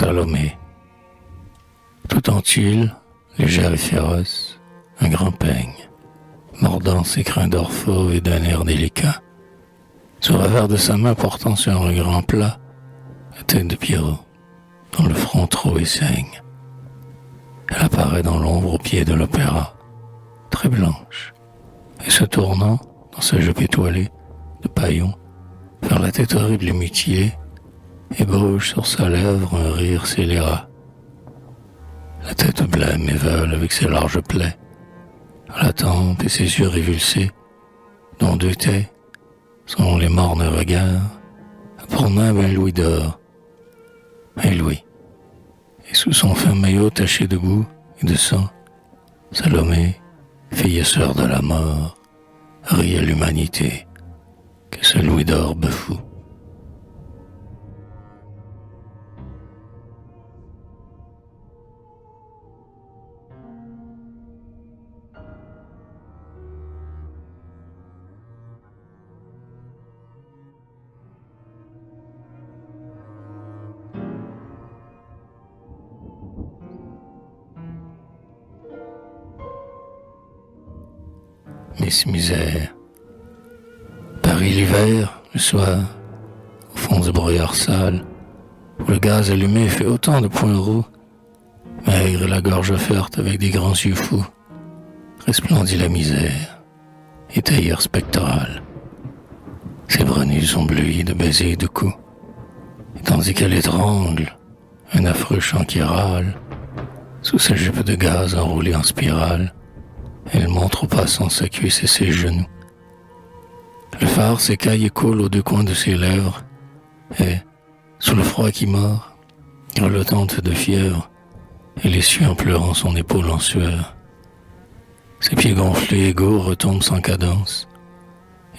Salomé. Tout en tuile, légère et féroce, un grand peigne, mordant ses crins d'or fauve et d'un air délicat. Sur revers de sa main portant sur un grand plat, la tête de Pierrot, dont le front troué saigne. Elle apparaît dans l'ombre au pied de l'opéra, très blanche, et se tournant dans sa jupe étoilée de paillon vers la tête horrible et mutilée, ébauche sur sa lèvre un rire scélérat. La tête blême et veuve avec ses larges plaies, à la tempe et ses yeux révulsés, dont deux taits sont les mornes regards, apprenant un louis d'or. Un louis. Et sous son fin maillot taché de boue et de sang, Salomé, fille et sœur de la mort, rit à l'humanité que ce louis d'or befoue. Miss Misère. Paris l'hiver, le soir, au fond du brouillard sale, où le gaz allumé fait autant de points roux, maigre la gorge offerte avec des grands yeux fous, resplendit la misère, étayère spectrale. Ses bras nus sont bleuis de baisers et de coups, et tandis qu'elle étrangle un affreux chant qui râle, sous sa jupe de gaz enroulée en spirale, elle montre aux passants sa cuisse et ses genoux. Le phare s'écaille et coule aux deux coins de ses lèvres, et, sous le froid qui mord, grelottante de fièvre, elle essuie en pleurant son épaule en sueur. Ses pieds gonflés égaux retombent sans cadence,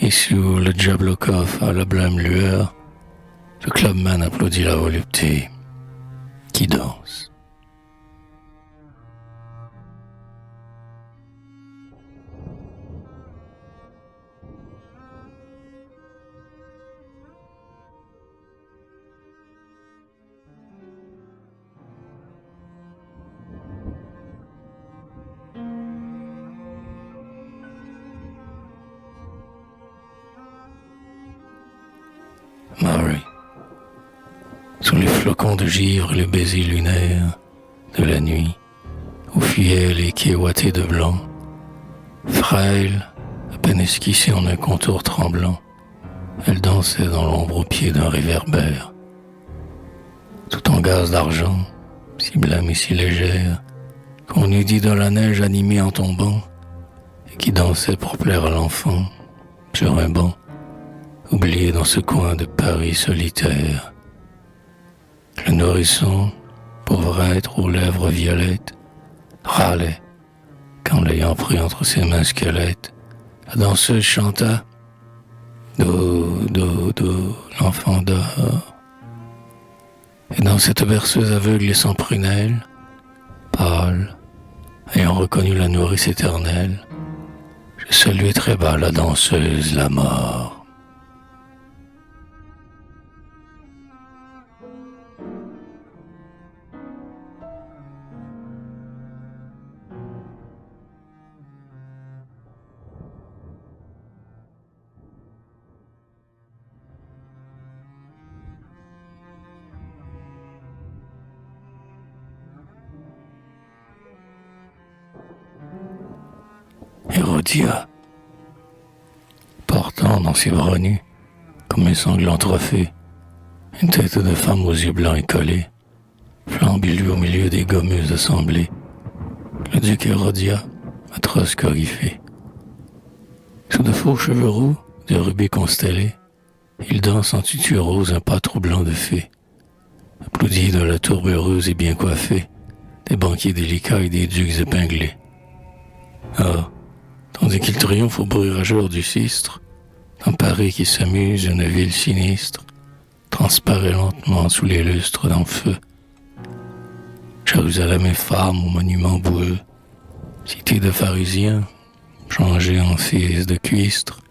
et sous le Jablokoff à la blême lueur, le clubman applaudit la volupté qui danse. Mary. Sous les flocons de givre et les baisers lunaires de la nuit, où fuyaient les quais ouatés de blanc, frêle, à peine esquissée en un contour tremblant, elle dansait dans l'ombre au pied d'un réverbère. Tout en gaze d'argent, si blême et si légère, qu'on eût dit dans la neige animée en tombant, et qui dansait pour plaire à l'enfant, sur un banc, oublié dans ce coin de Paris solitaire. Le nourrisson, pauvre être aux lèvres violettes, râlait, quand l'ayant pris entre ses mains squelettes, la danseuse chanta « Do, do, do, l'enfant dort ». Et dans cette berceuse aveugle et sans prunelle, pâle, ayant reconnu la nourrice éternelle, je saluai très bas la danseuse, la mort. Hérodia, portant dans ses bras nus, comme un sanglant trophée, une tête de femme aux yeux blancs écolés, flambulue au milieu des gommeuses assemblées, le duc Hérodia, atroce coryphée. Sous de faux cheveux roux, de rubis constellés, il danse en tutu rose un pas troublant de fée, applaudi de la tourbe heureuse et bien coiffée, des banquiers délicats et des ducs épinglés. Ah, tandis qu'il triomphe au bruit rageur du sistre, dans Paris qui s'amuse, une ville sinistre, transparaît lentement sous les lustres d'un feu. Jérusalem est femme aux monuments boueux, cité de pharisiens, changée en fils de cuistre,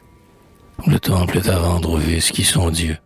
où le temple est à rendre aux vices qui sont dieux.